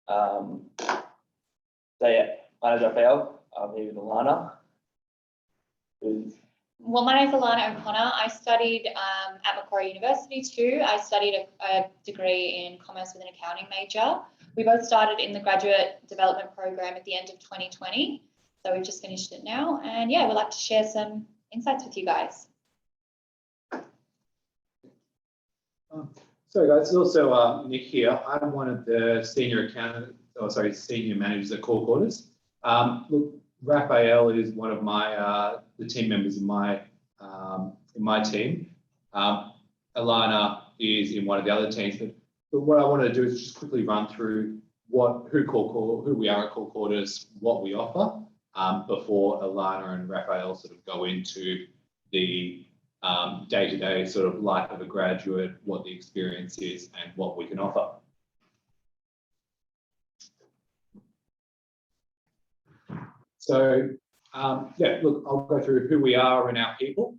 So yeah, my name's Raphael. I'm here with Alana. Well, my name's Alana O'Connor. I studied at Macquarie University too. I studied a degree in commerce with an accounting major. We both started in the graduate development program at the end of 2020. So we've just finished it now. And yeah, we'd like to share some insights with you guys. So guys, it's also Nick here. I'm one of the senior managers at Cor Cordis. Look, Raphael is one of my the team members in my team. Alana is in one of the other teams. But what I want to do is just quickly run through who we are at Cor Cordis, what we offer, before Alana and Raphael sort of go into the day-to-day sort of life of a graduate, what the experience is, and what we can offer. So, yeah, look, I'll go through who we are and our people.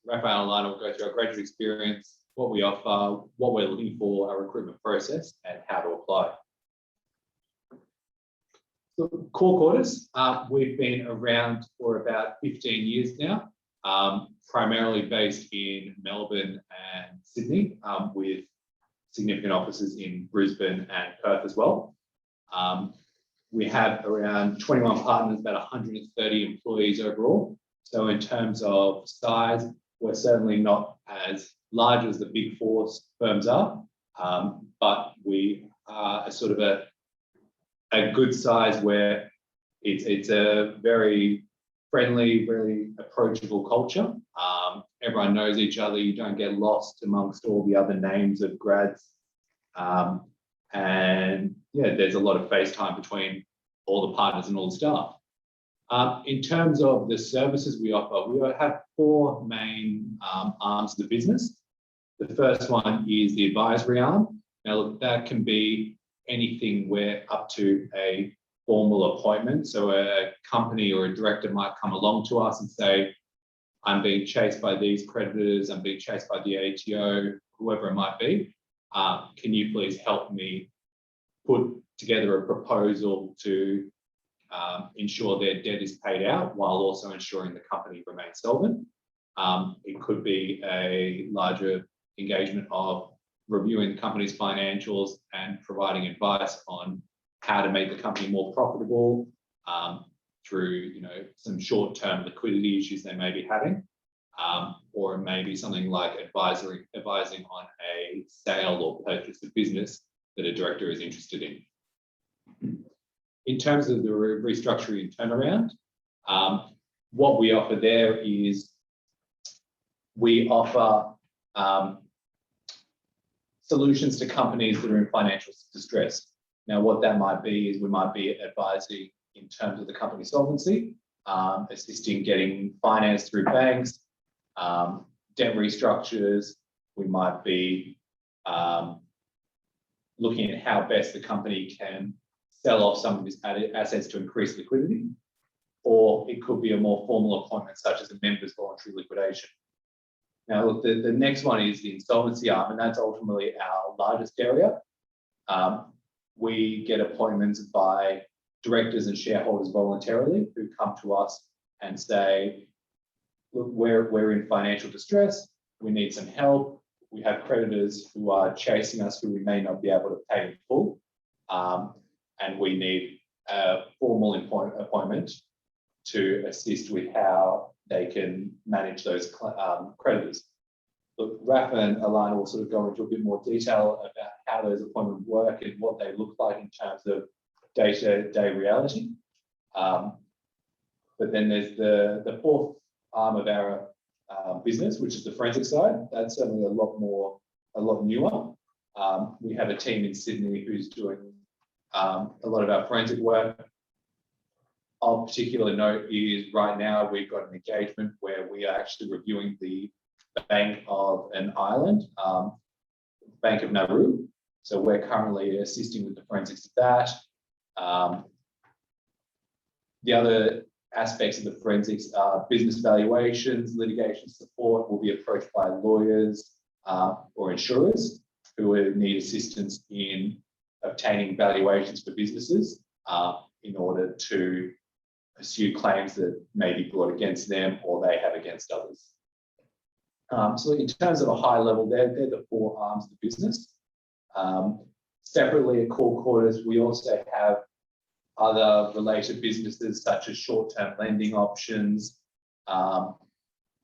Raphael and Alana will go through our graduate experience, what we offer, what we're looking for, our recruitment process, and how to apply. So, Cor Cordis, we've been around for about 15 years now, primarily based in Melbourne and Sydney, with significant offices in Brisbane and Perth as well. We have around 21 partners, about 130 employees overall. So in terms of size, we're certainly not as large as the big four firms are, but we are a sort of a good size where it's a very friendly, very approachable culture. Everyone knows each other. You don't get lost amongst all the other names of grads. And yeah, there's a lot of face time between all the partners and all the staff. In terms of the services we offer, we have four main arms of the business. The first one is the advisory arm. Now, look, that can be anything where up to a formal appointment. So a company or a director might come along to us and say, I'm being chased by these creditors, I'm being chased by the ATO, whoever it might be. Can you please help me put together a proposal to ensure their debt is paid out while also ensuring the company remains solvent? It could be a larger engagement of reviewing the company's financials and providing advice on how to make the company more profitable through, some short-term liquidity issues they may be having, or it may be something like advising on a sale or purchase of business that a director is interested in. In terms of the restructuring turnaround, what we offer there is we offer solutions to companies that are in financial distress. Now, what that might be is we might be advising in terms of the company solvency, assisting getting finance through banks, debt restructures. We might be looking at how best the company can sell off some of its assets to increase liquidity, or it could be a more formal appointment such as a member's voluntary liquidation. Now, look, the next one is the insolvency arm, and that's ultimately our largest area. We get appointments by directors and shareholders voluntarily who come to us and say, look, we're in financial distress, we need some help, we have creditors who are chasing us who we may not be able to pay in full, and we need a formal appointment to assist with how they can manage those creditors. Look, Rafa and Alana will sort of go into a bit more detail about how those appointments work and what they look like in terms of day-to-day reality. But then there's the fourth arm of our business, which is the forensic side. That's certainly a lot newer. We have a team in Sydney who's doing a lot of our forensic work. Of particular note is right now we've got an engagement where we are actually reviewing the Bank of an Island, Bank of Nauru. So we're currently assisting with the forensics of that. The other aspects of the forensics are business valuations, litigation support. Will be approached by lawyers or insurers who would need assistance in obtaining valuations for businesses in order to pursue claims that may be brought against them or they have against others. So in terms of a high level, they're the four arms of the business. Separately at Cor Cordis, we also have other related businesses such as short-term lending options,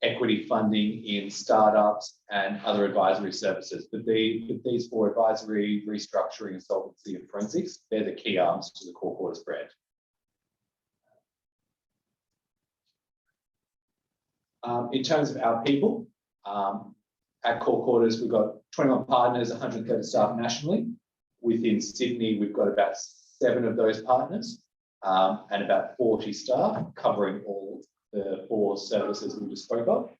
equity funding in startups, and other advisory services. But these four: advisory, restructuring, insolvency, and forensics, they're the key arms to the Cor Cordis brand. In terms of our people, at Cor Cordis, we've got 21 partners, 130 staff nationally. Within Sydney, we've got about 7 of those partners and about 40 staff covering all the 4 services we just spoke of.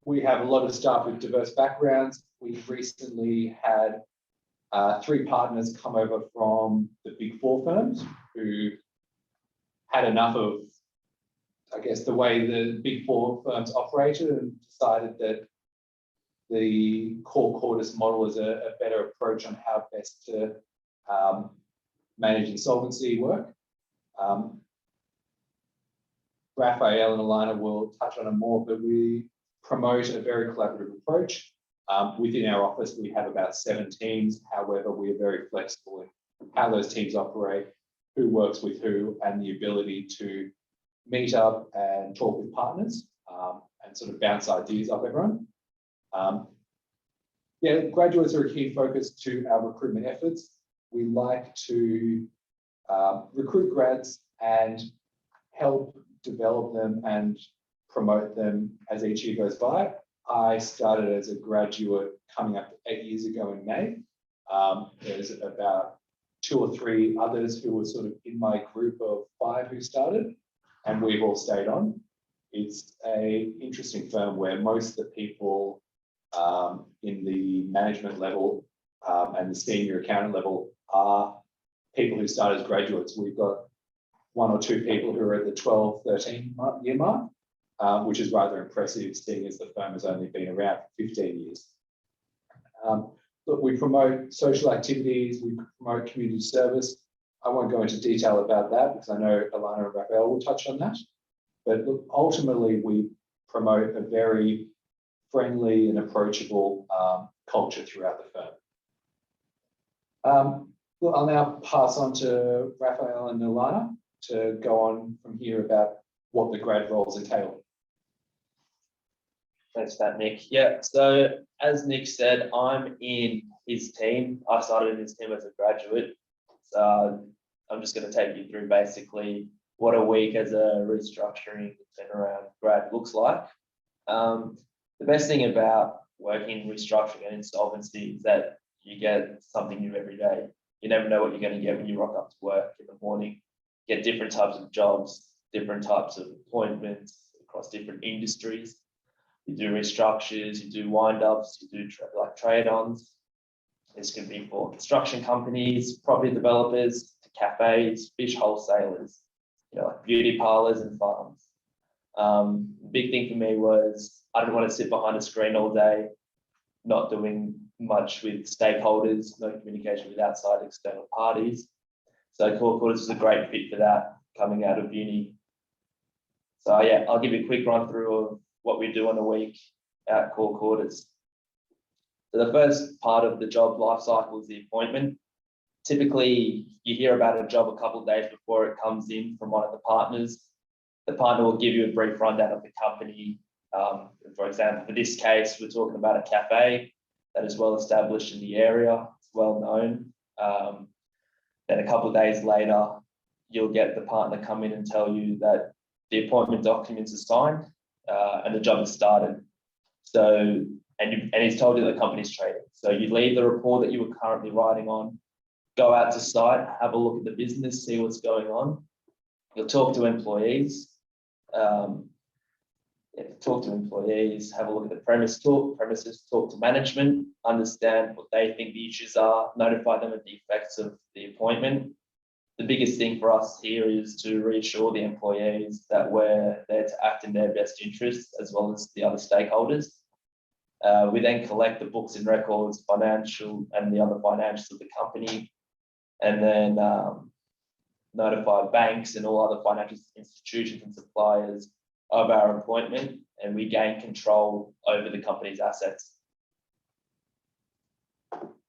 We have a lot of staff with diverse backgrounds. We've recently had 3 partners come over from the Big 4 firms who had enough of, I guess, the way the Big 4 firms operated and decided that the Cor Cordis model is a better approach on how best to manage insolvency work. Raphael and Alana will touch on it more, but we promote a very collaborative approach. Within our office, we have about 7 teams. However, we are very flexible in how those teams operate, who works with who, and the ability to meet up and talk with partners and sort of bounce ideas off everyone. Yeah, graduates are a key focus to our recruitment efforts. We like to recruit grads and help develop them and promote them as each year goes by. I started as a graduate coming up to 8 years ago in May. There's about 2 or 3 others who were sort of in my group of 5 who started, and we've all stayed on. It's an interesting firm where most of the people in the management level and the senior accountant level are people who started as graduates. We've got 1 or 2 people who are at the 12, 13 year mark, which is rather impressive, seeing as the firm has only been around for 15 years. Look, we promote social activities, we promote community service. I won't go into detail about that because I know Alana and Raphael will touch on that. But look, ultimately, we promote a very friendly and approachable culture throughout the firm. Look, I'll now pass on to Raphael and Alana to go on from here about what the grad roles entail. Thanks for that, Nick. Yeah, so as Nick said, I'm in his team. I started in his team as a graduate. So I'm just going to take you through basically what a week as a restructuring turnaround grad looks like. The best thing about working in restructuring and insolvency is that you get something new every day. You never know what you're going to get when you rock up to work in the morning. You get different types of jobs, different types of appointments across different industries. You do restructures, you do wind-ups, you do trade-ons. This can be for construction companies, property developers, cafes, fish wholesalers, like beauty parlors and farms. The big thing for me was I didn't want to sit behind a screen all day, not doing much with stakeholders, no communication with outside external parties. So Cor Cordis is a great fit for that coming out of uni. So yeah, I'll give you a quick run through of what we do on a week at Cor Cordis. So the first part of the job life cycle is the appointment. Typically, you hear about a job a couple of days before it comes in from one of the partners. The partner will give you a brief rundown of the company. For example, for this case, we're talking about a cafe that is well established in the area, it's well known. Then a couple of days later, you'll get the partner come in and tell you that the appointment documents are signed and the job has started. So, and he's told you the company's trading. So you leave the report that you were currently writing on, go out to site, have a look at the business, see what's going on. You'll talk to employees. Talk to employees, have a look at the premises, talk to management, understand what they think the issues are, notify them of the effects of the appointment. The biggest thing for us here is to reassure the employees that we're there to act in their best interests as well as the other stakeholders. We then collect the books and records, financial and the other financials of the company, and then notify banks and all other financial institutions and suppliers of our appointment, and we gain control over the company's assets.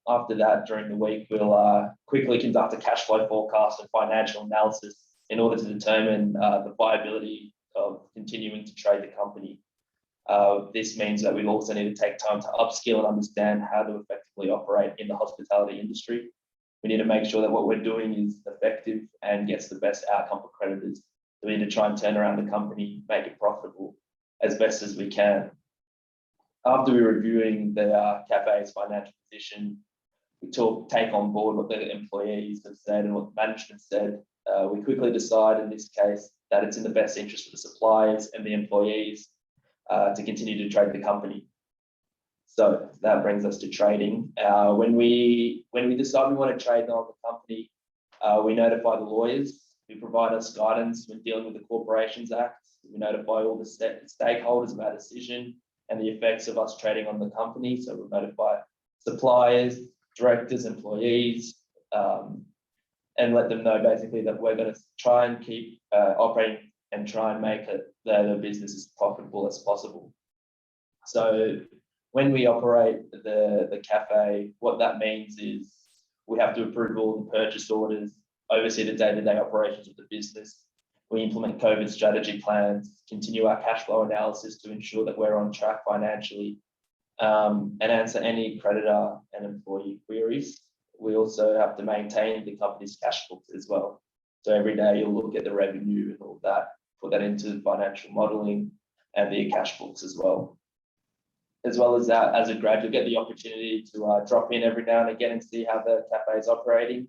After that, during the week, we'll quickly conduct a cash flow forecast and financial analysis in order to determine the viability of continuing to trade the company. This means that we also need to take time to upskill and understand how to effectively operate in the hospitality industry. We need to make sure that what we're doing is effective and gets the best outcome for creditors. So we need to try and turn around the company, make it profitable as best as we can. After we're reviewing the cafe's financial position, we take on board what the employees have said and what management said. We quickly decide in this case that it's in the best interest of the suppliers and the employees to continue to trade the company. So that brings us to trading. When we decide we want to trade on the company, we notify the lawyers who provide us guidance when dealing with the Corporations Act. We notify all the stakeholders of our decision and the effects of us trading on the company. So we'll notify suppliers, directors, employees, and let them know basically that we're going to try and keep operating and try and make it the business as profitable as possible. So when we operate the cafe, what that means is we have to approve all the purchase orders, oversee the day-to-day operations of the business. We implement COVID strategy plans, continue our cash flow analysis to ensure that we're on track financially, and answer any creditor and employee queries. We also have to maintain the company's cash books as well. So every day you'll look at the revenue and all that, put that into financial modeling and the cash books as well. As well as that, as a grad, you'll get the opportunity to drop in every now and again and see how the cafe is operating.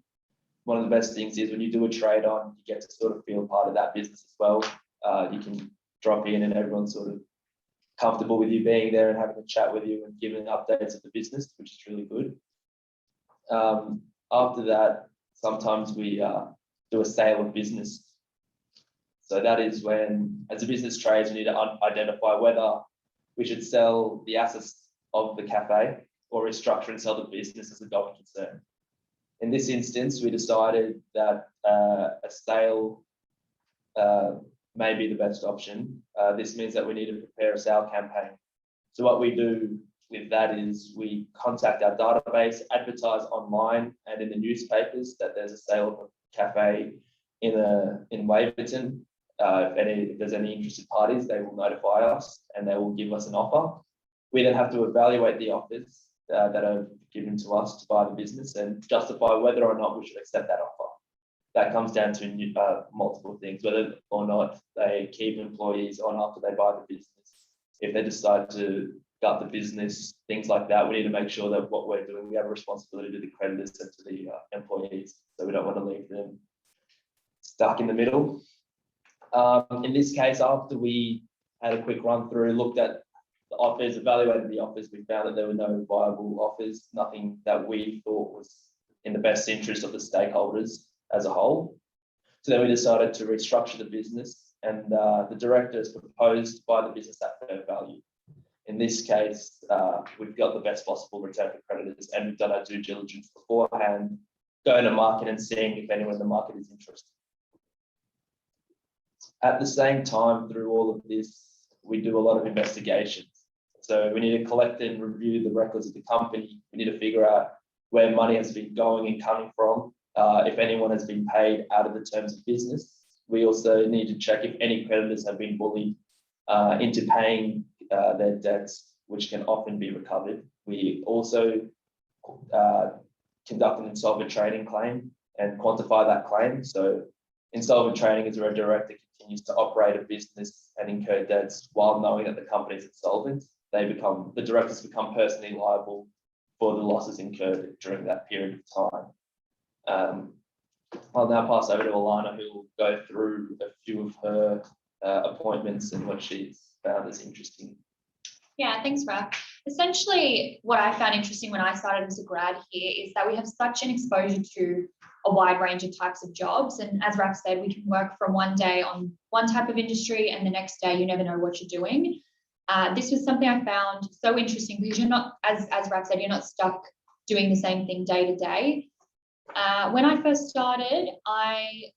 One of the best things is when you do a trade on, you get to sort of feel part of that business as well. You can drop in and everyone's sort of comfortable with you being there and having a chat with you and giving updates of the business, which is really good. After that, sometimes we do a sale of business. So that is when, as a business trades, we need to identify whether we should sell the assets of the cafe or restructure and sell the business as a going concern. In this instance, we decided that a sale may be the best option. This means that we need to prepare a sale campaign. So what we do with that is we contact our database, advertise online and in the newspapers that there's a sale of a cafe in Waverton. If there's any interested parties, they will notify us and they will give us an offer. We then have to evaluate the offers that are given to us to buy the business and justify whether or not we should accept that offer. That comes down to multiple things, whether or not they keep employees on after they buy the business. If they decide to gut the business, things like that, we need to make sure that what we're doing, we have a responsibility to the creditors and to the employees. So we don't want to leave them stuck in the middle. In this case, after we had a quick run through, looked at the offers, evaluated the offers, we found that there were no viable offers, nothing that we thought was in the best interest of the stakeholders as a whole. So then we decided to restructure the business, and the directors proposed to buy the business at fair value. In this case, we've got the best possible return for creditors, and we've done our due diligence beforehand, going to market and seeing if anyone in the market is interested. At the same time, through all of this, we do a lot of investigations. So we need to collect and review the records of the company. We need to figure out where money has been going and coming from, if anyone has been paid out of the terms of business. We also need to check if any creditors have been bullied into paying their debts, which can often be recovered. We also conduct an insolvent trading claim and quantify that claim. So insolvent trading is where a director continues to operate a business and incur debts while knowing that the company is insolvent. The directors become personally liable for the losses incurred during that period of time. I'll now pass over to Alana, who will go through a few of her appointments and what she's found as interesting. Yeah, thanks, Raph. Essentially, what I found interesting when I started as a grad here is that we have such an exposure to a wide range of types of jobs. And as Raph said, we can work from one day on one type of industry and the next day you never know what you're doing. This was something I found so interesting because you're not, as Raf said, you're not stuck doing the same thing day to day. When I first started, I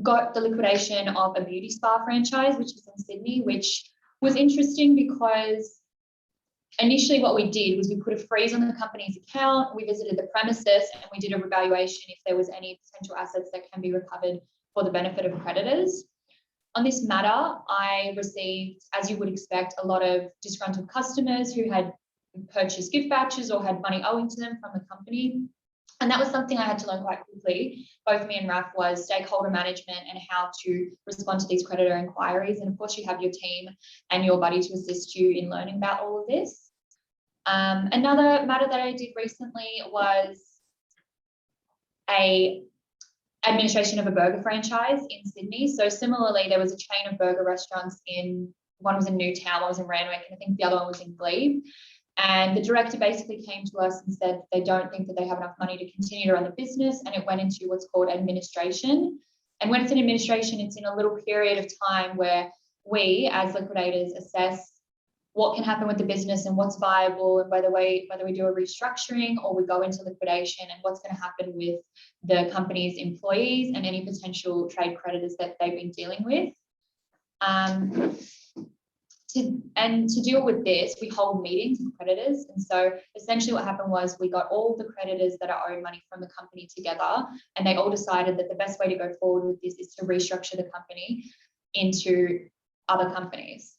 got the liquidation of a beauty spa franchise, which is in Sydney, which was interesting because initially what we did was we put a freeze on the company's account, we visited the premises, and we did a revaluation if there was any potential assets that can be recovered for the benefit of creditors. On this matter, I received, as you would expect, a lot of disgruntled customers who had purchased gift vouchers or had money owing to them from the company. And that was something I had to learn quite quickly. Both me and Raf was stakeholder management and how to respond to these creditor inquiries. And of course, you have your team and your buddy to assist you in learning about all of this. Another matter that I did recently was a administration of a burger franchise in Sydney. So similarly, there was a chain of burger restaurants one was in Newtown, one was in Randwick, and I think the other one was in Glebe. And the director basically came to us and said they don't think that they have enough money to continue to run the business, and it went into what's called administration. And when it's in administration, it's in a little period of time where we as liquidators assess what can happen with the business and what's viable, and whether we do a restructuring or we go into liquidation, and what's going to happen with the company's employees and any potential trade creditors that they've been dealing with. To deal with this, we hold meetings with creditors. And so essentially what happened was we got all the creditors that are owed money from the company together, and they all decided that the best way to go forward with this is to restructure the company into other companies.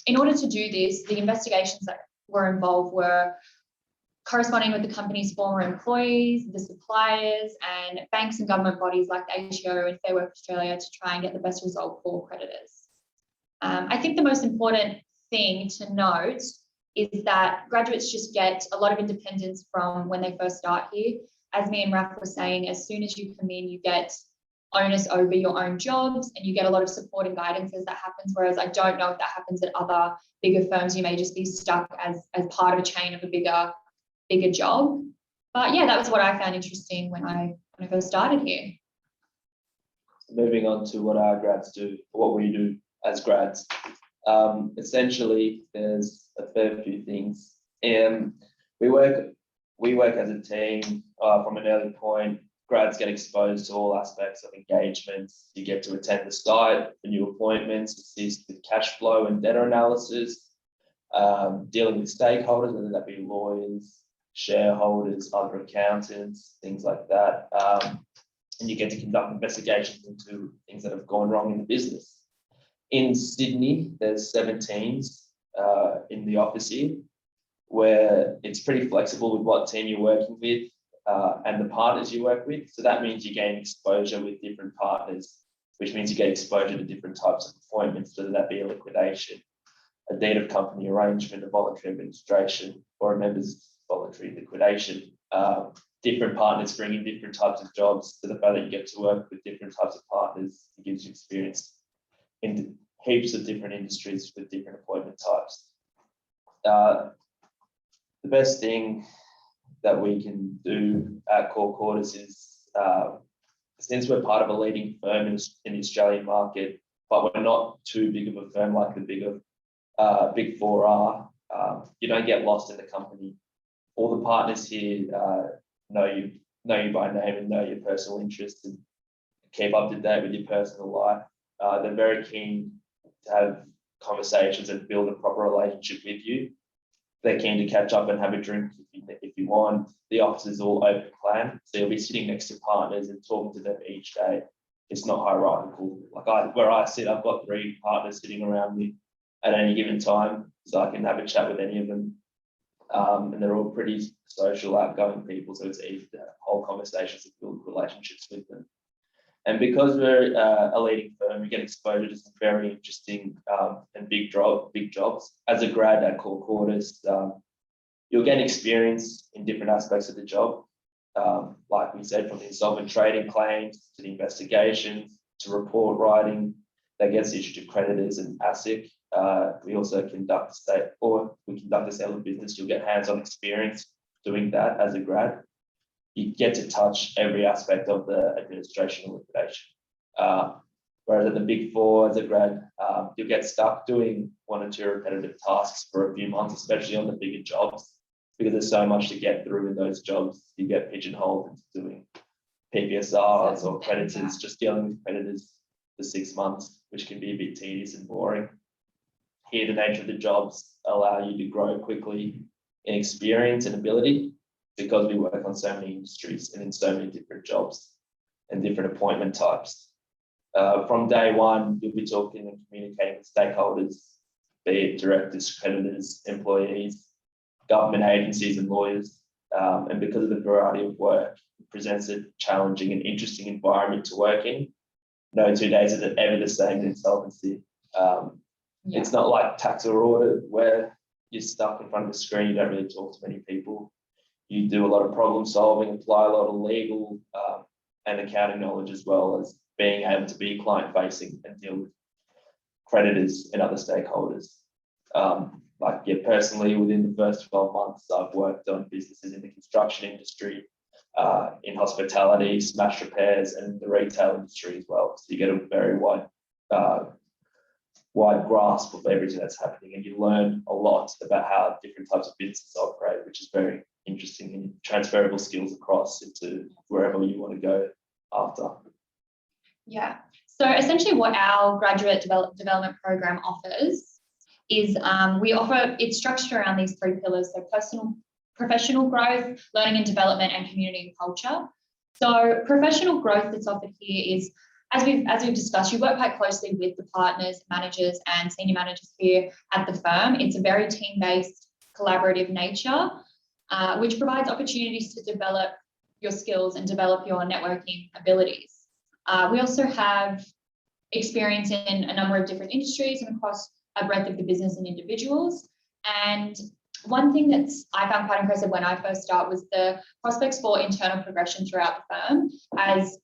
In order to do this, the investigations that were involved were corresponding with the company's former employees, the suppliers, and banks and government bodies like the ATO and Fair Work Australia to try and get the best result for creditors. I think the most important thing to note is that graduates just get a lot of independence from when they first start here. As me and Raf were saying, as soon as you come in, you get onus over your own jobs, and you get a lot of support and guidance as that happens. Whereas I don't know if that happens at other bigger firms. You may just be stuck as part of a chain of a bigger job. But yeah, that was what I found interesting when I first started here. Moving on to what our grads do, what we do as grads. Essentially, there's a fair few things. We work as a team from an early point. Grads get exposed to all aspects of engagements. You get to attend the site for new appointments, assist with cash flow and data analysis, dealing with stakeholders, whether that be lawyers, shareholders, other accountants, things like that. And you get to conduct investigations into things that have gone wrong in the business. In Sydney, there's 7 teams in the office here, where it's pretty flexible with what team you're working with and the partners you work with. So that means you gain exposure with different partners, which means you get exposure to different types of appointments, whether that be a liquidation, a deed of company arrangement, a voluntary administration, or a member's voluntary liquidation. Different partners bring in different types of jobs. So the fact that you get to work with different types of partners, it gives you experience in heaps of different industries with different appointment types. The best thing that we can do at Cor Cordis is, since we're part of a leading firm in the Australian market, but we're not too big of a firm like the big four are, you don't get lost in the company. All the partners here know you by name and know your personal interests and keep up to date with your personal life. They're very keen to have conversations and build a proper relationship with you. They're keen to catch up and have a drink if you want. The office is all open plan, so you'll be sitting next to partners and talking to them each day. It's not hierarchical. Like where I sit, I've got 3 partners sitting around me at any given time, so I can have a chat with any of them. And they're all pretty social, outgoing people, so it's easy to hold conversations and build relationships with them. And because we're a leading firm, we get exposure to some very interesting and big jobs. As a grad at Cor Cordis, you'll get experience in different aspects of the job. Like we said, from the insolvent trading claims to the investigations to report writing that gets issued to creditors and ASIC. We also conduct a sale of business. You'll get hands-on experience doing that as a grad. You get to touch every aspect of the administration and liquidation. Whereas at the Big Four, as a grad, you'll get stuck doing 1 or 2 repetitive tasks for a few months, especially on the bigger jobs, because there's so much to get through in those jobs. You get pigeonholed into doing PPSRs or creditors, just dealing with creditors for 6 months, which can be a bit tedious and boring. Here, the nature of the jobs allow you to grow quickly in experience and ability, because we work on so many industries and in so many different jobs and different appointment types. From day one, you'll be talking and communicating with stakeholders, be it directors, creditors, employees, government agencies and lawyers. And because of the variety of work, it presents a challenging and interesting environment to work in. No 2 days are ever the same in insolvency. It's not like tax or audit where you're stuck in front of a screen, you don't really talk to many people. You do a lot of problem solving, apply a lot of legal and accounting knowledge, as well as being able to be client facing and deal with creditors and other stakeholders. Personally, within the first 12 months, I've worked on businesses in the construction industry, in hospitality, smash repairs, and the retail industry as well. So you get a very wide grasp of everything that's happening, and you learn a lot about how different types of businesses operate, which is very interesting, and transferable skills across into wherever you want to go after. Yeah. So essentially what our graduate development program offers is it's structured around these 3 pillars. So professional growth, learning and development, and community and culture. So professional growth that's offered here is, as we've discussed, you work quite closely with the partners, managers, and senior managers here at the firm. It's a very team-based, collaborative nature, which provides opportunities to develop your skills and develop your networking abilities. We also have experience in a number of different industries and across a breadth of the business and individuals. And one thing that I found quite impressive when I first started was the prospects for internal progression throughout the firm. As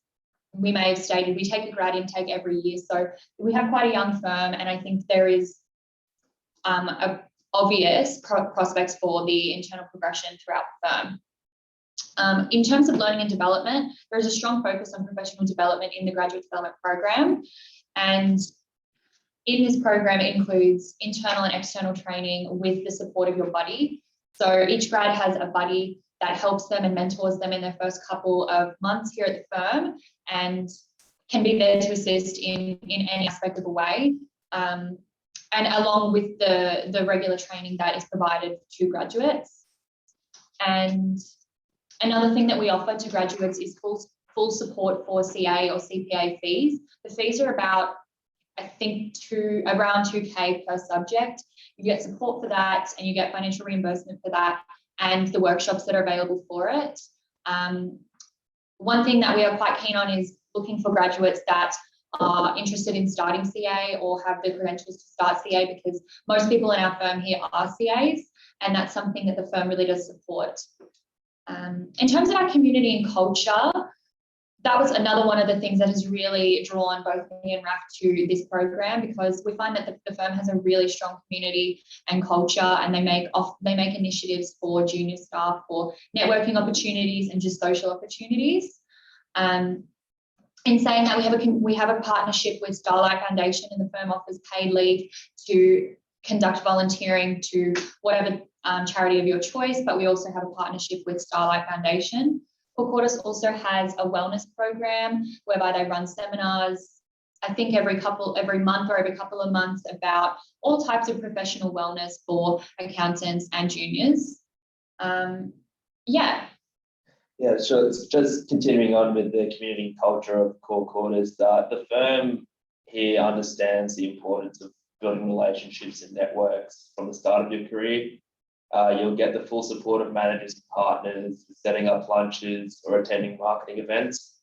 we may have stated, we take a grad intake every year. So we have quite a young firm, and I think there is obvious prospects for the internal progression throughout the firm. In terms of learning and development, there is a strong focus on professional development in the graduate development program. And in this program, it includes internal and external training with the support of your buddy. So each grad has a buddy that helps them and mentors them in their first couple of months here at the firm, and can be there to assist in any aspect of the way. And along with the regular training that is provided to graduates. And another thing that we offer to graduates is full support for CA or CPA fees. The fees are about, I think, around 2K per subject. You get support for that, and you get financial reimbursement for that, and the workshops that are available for it. One thing that we are quite keen on is looking for graduates that are interested in starting CA or have the credentials to start CA, because most people in our firm here are CAs, and that's something that the firm really does support. In terms of our community and culture, that was another one of the things that has really drawn both me and Raf to this program, because we find that the firm has a really strong community and culture, and they make initiatives for junior staff for networking opportunities and just social opportunities. In saying that, we have a partnership with Starlight Foundation, and the firm offers paid leave to conduct volunteering to whatever charity of your choice, but we also have a partnership with Starlight Foundation. Cor Cordis also has a wellness program whereby they run seminars, I think every month or every couple of months, about all types of professional wellness for accountants and juniors. Yeah, so it's just continuing on with the community culture of Cor Cordis. The firm here understands the importance of building relationships and networks from the start of your career. You'll get the full support of managers and partners, setting up lunches or attending marketing events.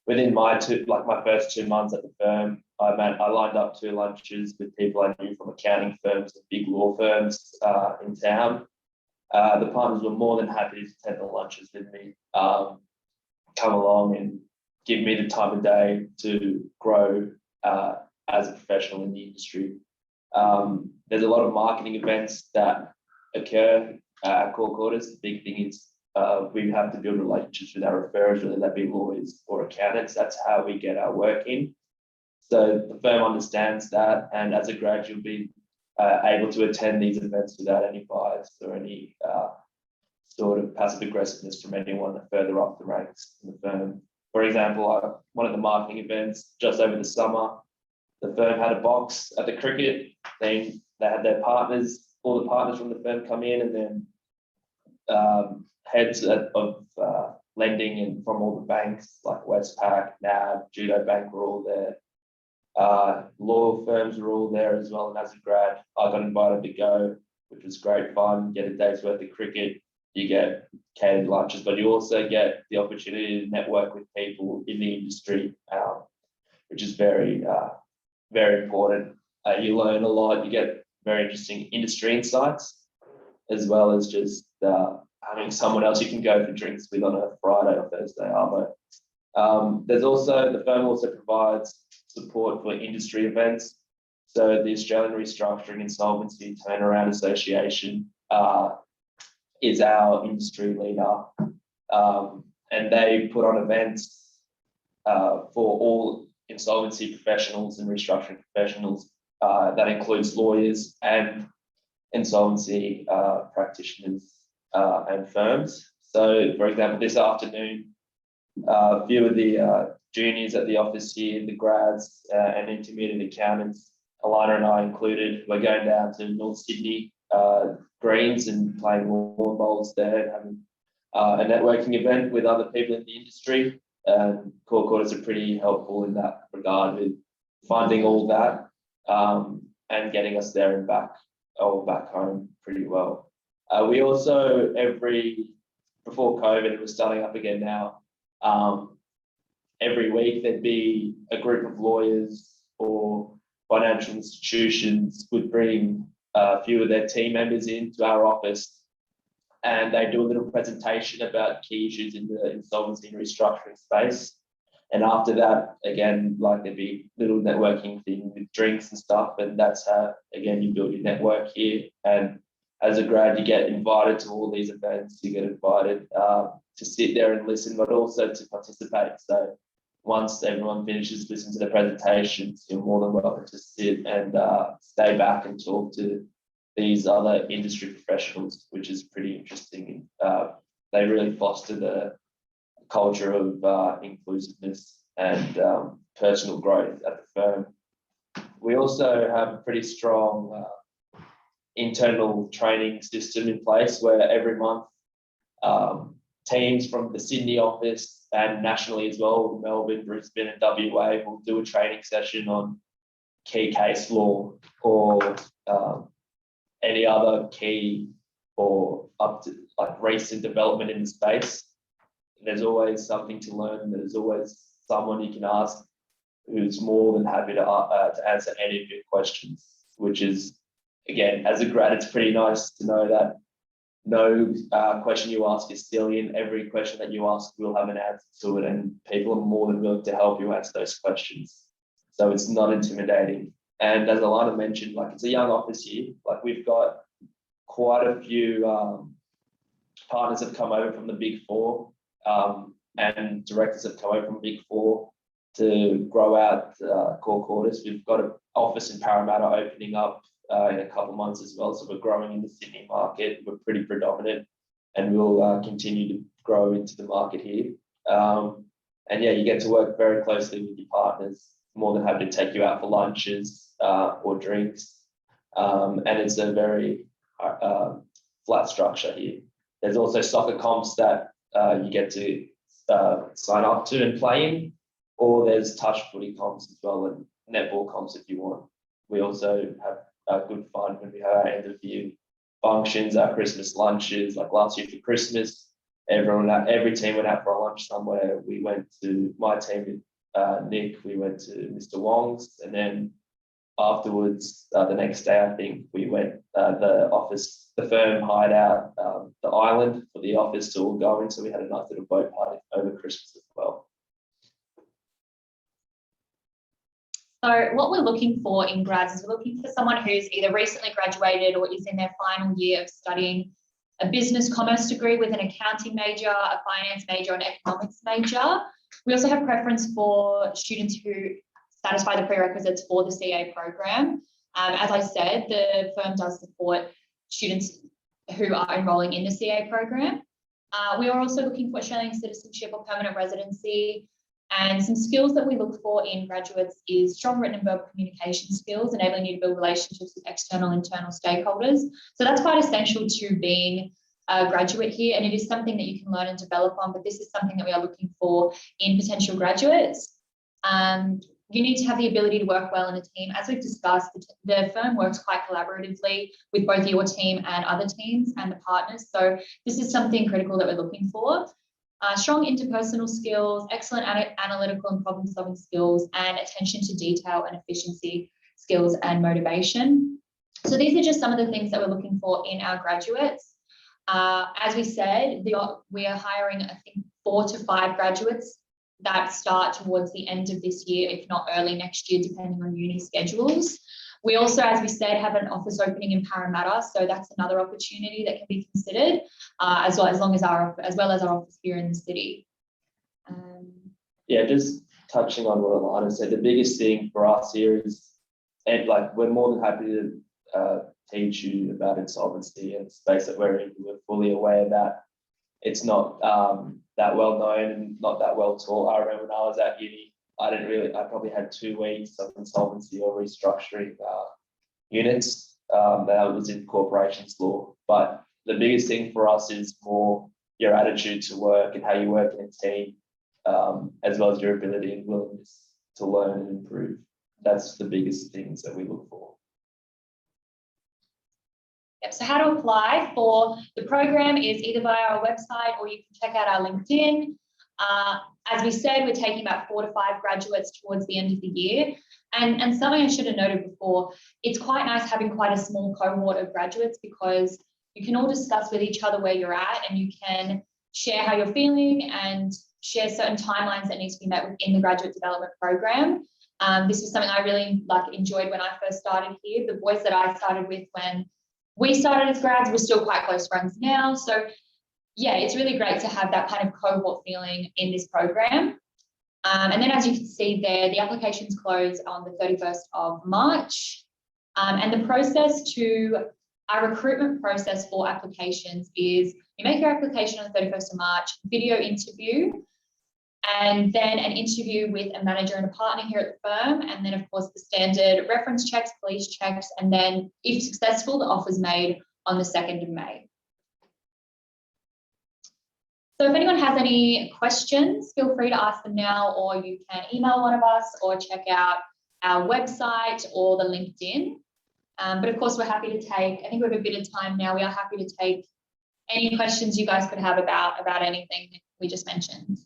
Within my first 2 months at the firm, I lined up 2 lunches with people I knew from accounting firms and big law firms in town. The partners were more than happy to attend the lunches with me, come along and give me the time of day to grow as a professional in the industry. There's a lot of marketing events that occur at Cor Cordis. The big thing is we have to build relationships with our referrers, whether that be lawyers or accountants. That's how we get our work in. So the firm understands that, and as a grad, you'll be able to attend these events without any bias or any sort of passive aggressiveness from anyone further up the ranks in the firm. For example, one of the marketing events just over the summer, the firm had a box at the cricket. They had their partners, all the partners from the firm come in, and then heads of lending and from all the banks like Westpac, NAB, Judo Bank were all there. Law firms were all there as well. And as a grad, I got invited to go, which was great fun. Get a day's worth of cricket. You get catered lunches, but you also get the opportunity to network with people in the industry, which is very, very important. You learn a lot. You get very interesting industry insights, as well as just having someone else you can go for drinks with on a Friday or Thursday. There's also, the firm also provides support for industry events. So the Australian Restructuring Insolvency and Turnaround Association is our industry leader, and they put on events for all insolvency professionals and restructuring professionals. That includes lawyers and insolvency practitioners and firms. So, for example, this afternoon, a few of the juniors at the office here, the grads and intermediate accountants, Alana and I included, we're going down to North Sydney Greens and playing lawn bowls there and having a networking event with other people in the industry. Cor Cordis are pretty helpful in that regard with funding all that and getting us there and back home pretty well. We also, before COVID, it was starting up again now, every week there'd be a group of lawyers or financial institutions would bring a few of their team members into our office, and they do a little presentation about key issues in the insolvency and restructuring space. And after that, again, like there'd be little networking thing with drinks and stuff, and that's how, again, you build your network here. And as a grad, you get invited to all these events, you get invited to sit there and listen, but also to participate. So once everyone finishes listening to the presentations, you're more than welcome to sit and stay back and talk to these other industry professionals, which is pretty interesting. They really foster the culture of inclusiveness and personal growth at the firm. We also have a pretty strong internal training system in place where every month teams from the Sydney office and nationally as well, Melbourne, Brisbane and WA will do a training session on key case law or any other key or up to like recent development in the space. There's always something to learn. There's always someone you can ask who's more than happy to answer any of your questions, which is, again, as a grad, it's pretty nice to know that no question you ask is silly, and every question that you ask will have an answer to it, and people are more than willing to help you answer those questions. So it's not intimidating. And as Alana mentioned, like it's a young office here. Like we've got quite a few partners have come over from the Big Four, and directors have come over from Big Four to grow out Cor Cordis. We've got an office in Parramatta opening up in a couple of months as well. So we're growing in the Sydney market. We're pretty predominant, and we'll continue to grow into the market here. And yeah, you get to work very closely with your partners. More than happy to take you out for lunches or drinks. And it's a very flat structure here. There's also soccer comps that you get to sign up to and play in, or there's touch footy comps as well and netball comps if you want. We also have good fun when we have our end of year functions, our Christmas lunches. Like last year for Christmas, every team went out for a lunch somewhere. We went to my team with Nick, we went to Mr. Wong's, and then afterwards, the next day, I think we went, the firm hired out the island for the office to all go in. So we had a nice little boat party over Christmas as well. So what we're looking for in grads is we're looking for someone who's either recently graduated or is in their final year of studying a business commerce degree with an accounting major, a finance major, and an economics major. We also have preference for students who satisfy the prerequisites for the CA program. As I said, the firm does support students who are enrolling in the CA program. We are also looking for Australian citizenship or permanent residency. And some skills that we look for in graduates is strong written and verbal communication skills, enabling you to build relationships with external and internal stakeholders. So that's quite essential to being a graduate here, and it is something that you can learn and develop on, but this is something that we are looking for in potential graduates. You need to have the ability to work well in a team. As we've discussed, the firm works quite collaboratively with both your team and other teams and the partners. So this is something critical that we're looking for. Strong interpersonal skills, excellent analytical and problem-solving skills, and attention to detail and efficiency skills and motivation. So these are just some of the things that we're looking for in our graduates. As we said, we are hiring, I think, 4 to 5 graduates that start towards the end of this year, if not early next year, depending on uni schedules. We also, as we said, have an office opening in Parramatta, so that's another opportunity that can be considered, as well as our office here in the city. Yeah, just touching on what Alana said, the biggest thing for us here is, and like we're more than happy to teach you about insolvency and the space that we're in. We're fully aware that it's not that well known and not that well taught. I remember when I was at uni, I probably had 2 weeks of insolvency or restructuring units that was in corporations law. But the biggest thing for us is more your attitude to work and how you work in a team, as well as your ability and willingness to learn and improve. That's the biggest things that we look for. Yep, so how to apply for the program is either via our website or you can check out our LinkedIn. As we said, we're taking about 4 to 5 graduates towards the end of the year. And something I should have noted before, it's quite nice having quite a small cohort of graduates because you can all discuss with each other where you're at and you can share how you're feeling and share certain timelines that need to be met within the graduate development program. This was something I really enjoyed when I first started here. The boys that I started with when we started as grads, we're still quite close friends now. So yeah, it's really great to have that kind of cohort feeling in this program. And then as you can see there, the applications close on the 31st of March. And the process to our recruitment process for applications is you make your application on the 31st of March, video interview, and then an interview with a manager and a partner here at the firm. And then of course the standard reference checks, police checks, and then if successful, the offer's made on the 2nd of May. So if anyone has any questions, feel free to ask them now, or you can email one of us or check out our website or the LinkedIn. But of course, we're happy to take, I think we have a bit of time now. We are happy to take any questions you guys could have about anything we just mentioned.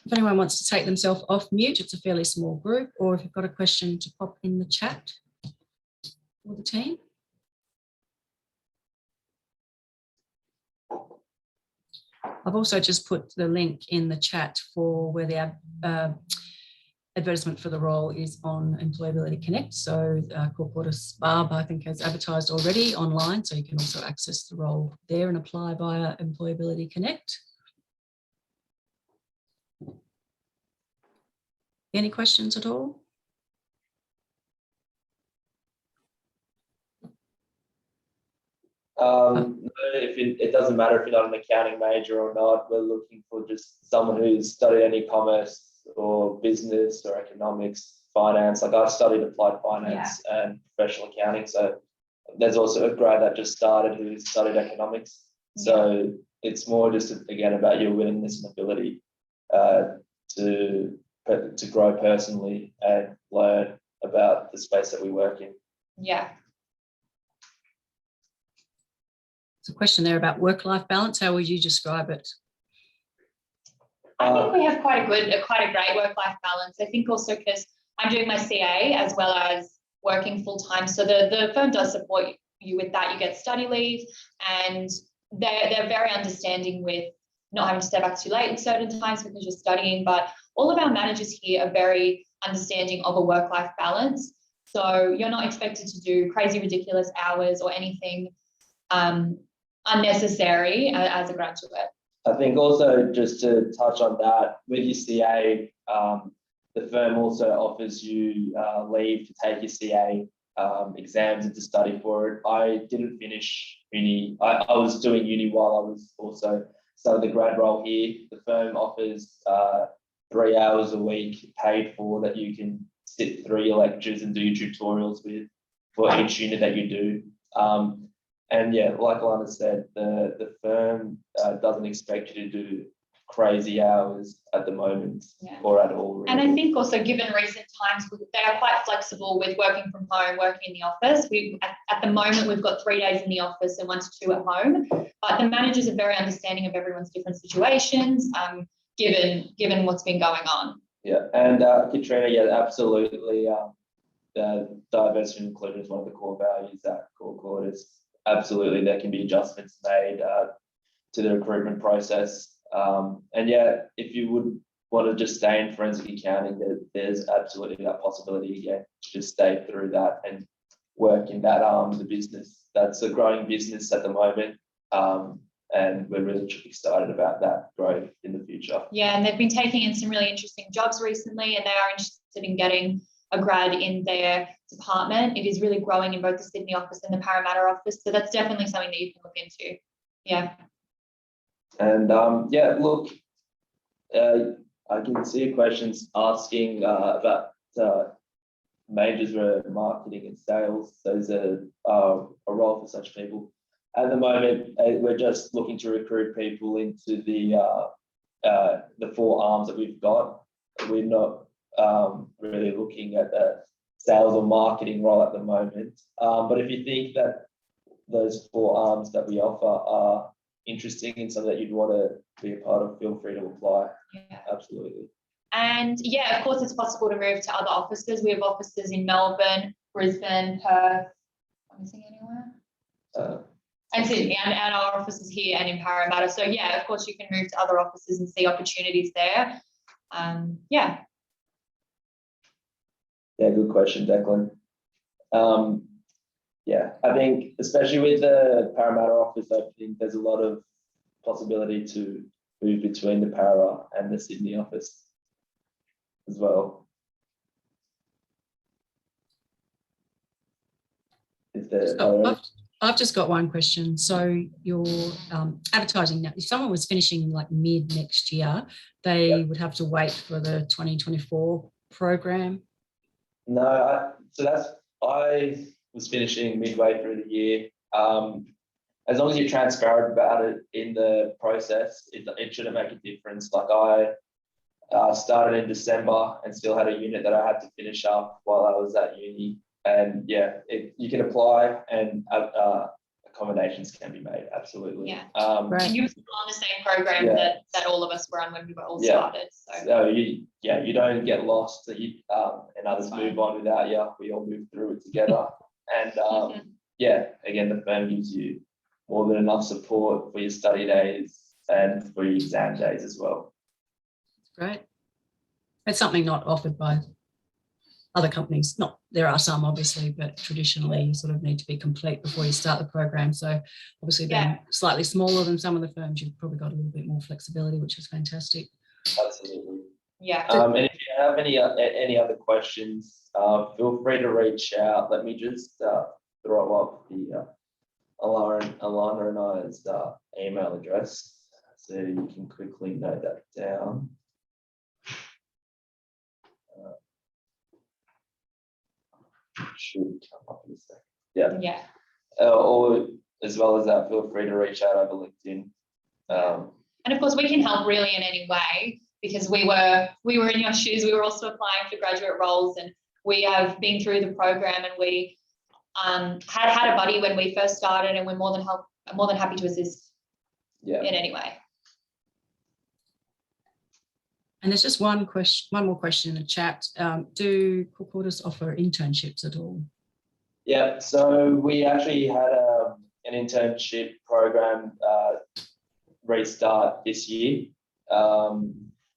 If anyone wants to take themselves off mute, it's a fairly small group, or if you've got a question to pop in the chat for the team. I've also just put the link in the chat for where the advertisement for the role is on Employability Connect. So Cor Cordis Barb, I think, has advertised already online, so you can also access the role there and apply via Employability Connect. Any questions at all? It doesn't matter if you're not an accounting major or not. We're looking for just someone who's studied any commerce or business or economics, finance. Like I studied applied finance and professional accounting. So there's also a grad that just started who studied economics. So it's more just again about your willingness and ability to grow personally and learn about the space that we work in. Yeah. There's a question there about work-life balance. How would you describe it? I think we have quite a great work-life balance. I think also because I'm doing my CA as well as working full-time. So the firm does support you with that. You get study leave, and they're very understanding with not having to stay back too late in certain times because you're studying. But all of our managers here are very understanding of a work-life balance. So you're not expected to do crazy, ridiculous hours or anything unnecessary as a graduate. I think also just to touch on that with your CA, the firm also offers you leave to take your CA exams and to study for it. I didn't finish uni. I was doing uni while I was also starting the grad role here. The firm offers 3 hours a week paid for that you can sit through your lectures and do your tutorials with for each unit that you do. And yeah, like Alana said, the firm doesn't expect you to do crazy hours at the moment or at all. Really. And I think also given recent times, they are quite flexible with working from home, working in the office. At the moment, we've got 3 days in the office and 1 to 2 at home, but the managers are very understanding of everyone's different situations, given what's been going on. Yeah, and Katrina, yeah, absolutely. The diversity and inclusion is one of the core values at Cor Cordis. Absolutely, there can be adjustments made to the recruitment process. And yeah, if you would want to just stay in forensic accounting, there's absolutely that possibility again to just stay through that and work in that arm of the business. That's a growing business at the moment. And we're really excited about that growth in the future. Yeah, and they've been taking in some really interesting jobs recently, and they are interested in getting a grad in their department. It is really growing in both the Sydney office and the Parramatta office. So that's definitely something that you can look into. Yeah. And yeah, look, I can see questions asking about majors were marketing and sales. Those are a role for such people. At the moment, we're just looking to recruit people into the 4 arms that we've got. We're not really looking at the sales or marketing role at the moment. But if you think that those 4 arms that we offer are interesting and something that you'd want to be a part of, feel free to apply. Yeah. Absolutely. And yeah, of course, it's possible to move to other offices. We have offices in Melbourne, Brisbane, Perth. Am I missing anywhere? And Sydney, and our offices here and in Parramatta. So yeah, of course, you can move to other offices and see opportunities there. Yeah. Yeah, good question, Declan. Yeah, I think especially with the Parramatta office opening, there's a lot of possibility to move between the Para and the Sydney office as well. Is there I've just got one question. So your advertising now, if someone was finishing like mid next year, they would have to wait for the 2024 program? No, I was finishing midway through the year. As long as you're transparent about it in the process, it shouldn't make a difference. Like I started in December and still had a unit that I had to finish up while I was at uni. And yeah, you can apply and accommodations can be made. Absolutely. Yeah. Right. And you were on the same program that all of us were on when we were all started. So you don't get lost. And others move on without you. We all move through it together. And yeah, again, the firm gives you more than enough support for your study days and for your exam days as well. Great. It's something not offered by other companies. There are some obviously, but traditionally you sort of need to be complete before you start the program. So obviously being slightly smaller than some of the firms, you've probably got a little bit more flexibility, which is fantastic. Absolutely. Yeah. And if you have any other questions, feel free to reach out. Let me just throw up the Alana and I's email address so you can quickly note that down. Should come up in a second. Yeah. Or as well as that, feel free to reach out over LinkedIn. And of course, we can help really in any way because we were in your shoes. We were also applying for graduate roles, and we have been through the program, and we had a buddy when we first started, and we're more than happy to assist in any way. And there's just one more question in the chat. Do Cor Cordis offer internships at all? Yeah, so we actually had an internship program restart this year.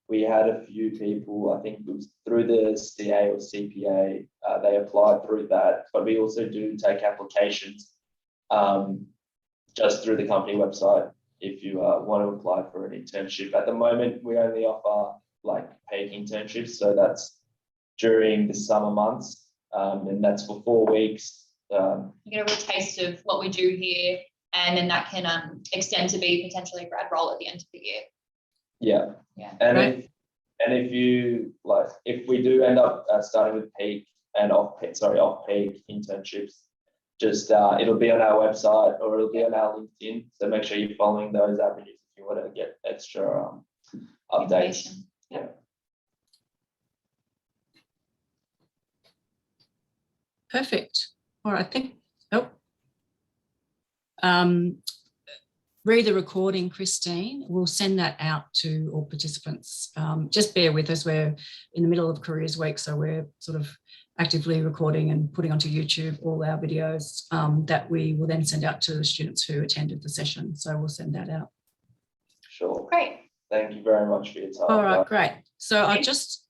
We had a few people, I think it was through the CA or CPA, they applied through that, but we also do take applications just through the company website if you want to apply for an internship. At the moment, we only offer like paid internships, so that's during the summer months, and that's for 4 weeks. You get a real taste of what we do here, and then that can extend to be potentially a grad role at the end of the year. Yeah. Yeah. And Right. if you like, if we do end up starting with peak and off peak internships, just it'll be on our website or it'll be on our LinkedIn. So make sure you're following those avenues if you want to get extra updates. Information. Yeah. Perfect. All right, I think, read the recording, Christine. We'll send that out to all participants. Just bear with us. We're in the middle of Careers Week, so we're sort of actively recording and putting onto YouTube all our videos that we will then send out to the students who attended the session. So we'll send that out. Sure. Great. Thank you very much for your time. All right, great. So I'll just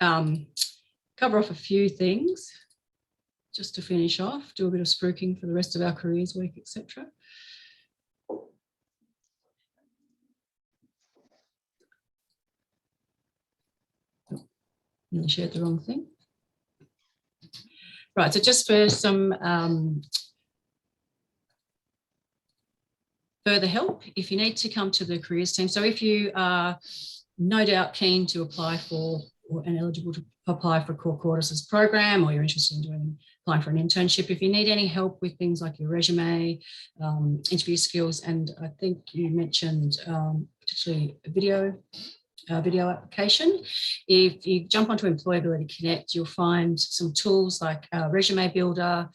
cover off a few things just to finish off, do a bit of spruiking for the rest of our Careers Week, etc. I shared the wrong thing. Right, so just for some further help, if you need to come to the careers team. So if you are no doubt keen to apply for and eligible to apply for Cor Cordis's program, or you're interested in applying for an internship, if you need any help with things like your resume, interview skills, and I think you mentioned potentially a video application. If you jump onto Employability Connect, you'll find some tools like Resume Builder,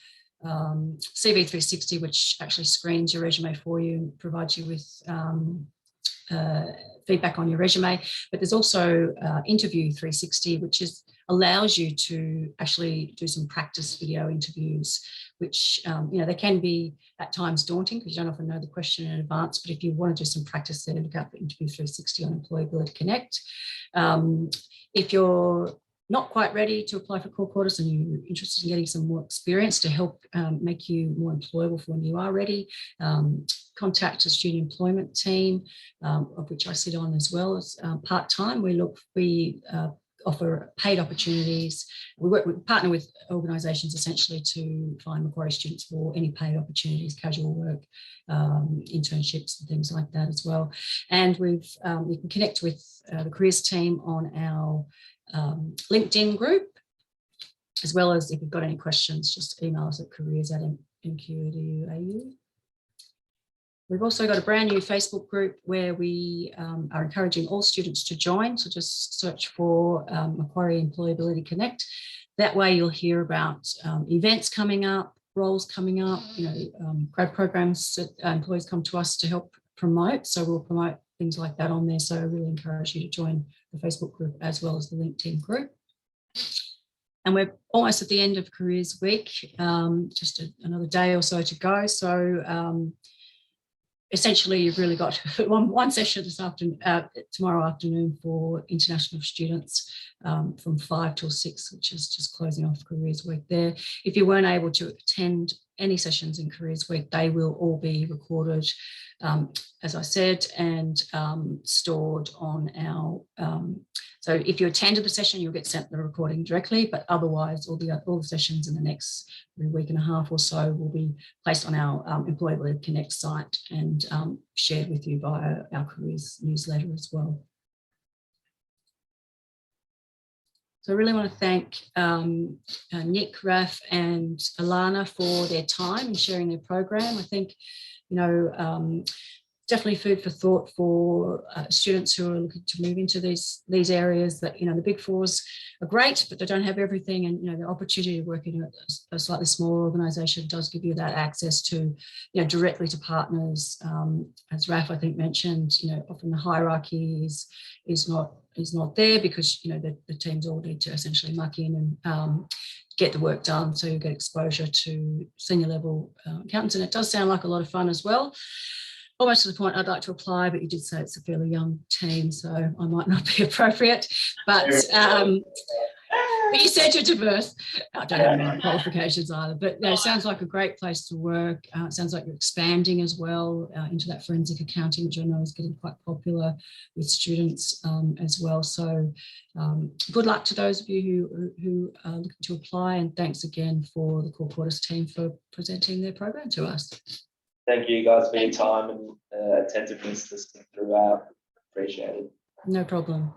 CV 360, which actually screens your resume for you and provides you with feedback on your resume. But there's also Interview 360, which allows you to actually do some practice video interviews, which they can be at times daunting because you don't often know the question in advance. But if you want to do some practice there, look out for Interview 360 on Employability Connect. If you're not quite ready to apply for Cor Cordis and you're interested in getting some more experience to help make you more employable for when you are ready, contact a student employment team, of which I sit on as well as part-time. We offer paid opportunities. We partner with organisations essentially to find Macquarie students for any paid opportunities, casual work, internships and things like that as well. And we can connect with the careers team on our LinkedIn group, as well as if you've got any questions, just email us at careers@mq.edu.au. We've also got a brand new Facebook group where we are encouraging all students to join. So just search for Macquarie Employability Connect. That way you'll hear about events coming up, roles coming up, grad programs that employees come to us to help promote. So we'll promote things like that on there. So I really encourage you to join the Facebook group as well as the LinkedIn group. And we're almost at the end of Careers Week, just another day or so to go. So essentially, you've really got one session tomorrow afternoon for international students from 5 till 6, which is just closing off Careers Week there. If you weren't able to attend any sessions in Careers Week, they will all be recorded, as I said, and stored on our. So if you attended the session, you'll get sent the recording directly, but otherwise all the sessions in the next week and a half or so will be placed on our Employability Connect site and shared with you via our careers newsletter as well. So I really want to thank Nick, Raf and Alana for their time and sharing their program. I think, definitely food for thought for students who are looking to move into these areas that, the Big Fours are great, but they don't have everything. And, the opportunity to work in a slightly smaller organisation does give you that access to, directly to partners. As Raf, I think, mentioned, often the hierarchy is not there because, the teams all need to essentially muck in and get the work done. So you get exposure to senior level accountants. And it does sound like a lot of fun as well. Almost to the point I'd like to apply, but you did say it's a fairly young team, so I might not be appropriate. But But you said you're diverse. I don't have my qualifications either, but no, it sounds like a great place to work. It sounds like you're expanding as well into that forensic accounting, which I know is getting quite popular with students as well. So good luck to those of you who are looking to apply, and thanks again for the Cor Cordis team for presenting their program to us. Thank you guys for your time and attentiveness listening throughout. Appreciate it. No problem.